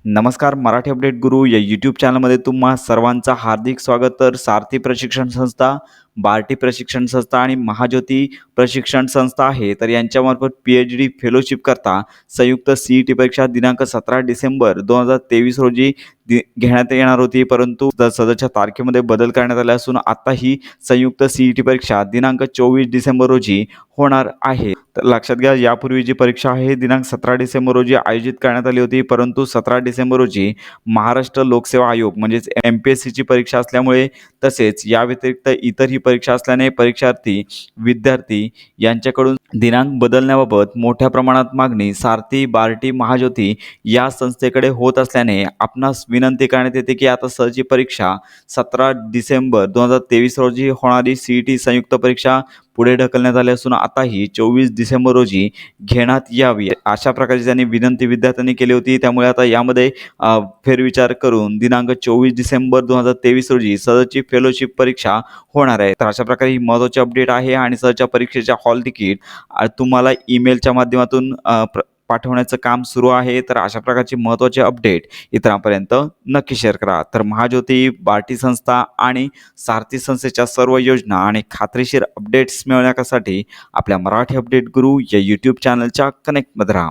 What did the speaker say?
नमस्कार. मराठी अपडेट गुरु या यूट्यूब चॅनलमध्ये तुम्हा सर्वांचं हार्दिक स्वागत. तर सारथी प्रशिक्षण संस्था, बार्टी प्रशिक्षण संस्था आणि महाज्योती प्रशिक्षण संस्था आहे, तर यांच्यामार्फत PhD फेलोशिप करता संयुक्त CET परीक्षा दिनांक 17 डिसेंबर 2023 रोजी घेण्यात येणार होती. परंतु सदरच्या तारखेमध्ये बदल करण्यात आला असून आता ही संयुक्त CET परीक्षा दिनांक 24 डिसेंबर रोजी होणार आहे. तर लक्षात घ्या, यापूर्वी जी परीक्षा आहे दिनांक 17 डिसेंबर रोजी आयोजित करण्यात आली होती, परंतु 17 डिसेंबर रोजी महाराष्ट्र लोकसेवा आयोग म्हणजेच MPSCची परीक्षा असल्यामुळे, तसेच या व्यतिरिक्त इतर ही परीक्षा असल्याने परीक्षार्थी विद्यार्थी यांच्याकडून दिनांक बदलण्याबाबत मोठ्या प्रमाणात मागणी सारथी, बार्टी, महाज्योती या संस्थेकडे होत असल्याने आपणास विनंती करण्यात येते की आता सहजी परीक्षा 17 डिसेंबर 2023 रोजी होणारी CET संयुक्त परीक्षा पुढे ढकलण्यात आली असून आता ही 24 डिसेंबर रोजी घेण्यात यावी, अशा प्रकारची त्यांनी विनंती विद्यार्थ्यांनी केली होती. त्यामुळे आता यामध्ये फेरविचार करून दिनांक 24 डिसेंबर 2023 रोजी सदरची फेलोशिप परीक्षा होणार आहे. तर अशा प्रकारे ही महत्त्वाची अपडेट आहे आणि सदरच्या परीक्षेच्या हॉल तिकीट तुम्हाला ईमेलच्या माध्यमातून पाठवण्याचं काम सुरू आहे. तर अशा प्रकारची महत्त्वाची अपडेट इतरांपर्यंत नक्की शेअर करा. तर महाज्योती, बार्टी संस्था आणि सारथी संस्थेच्या सर्व योजना आणि खात्रीशीर अपडेट्स मिळवण्यासाठी आपल्या मराठी अपडेट गुरु या यूट्यूब चॅनलच्या कनेक्टमध्ये राहा.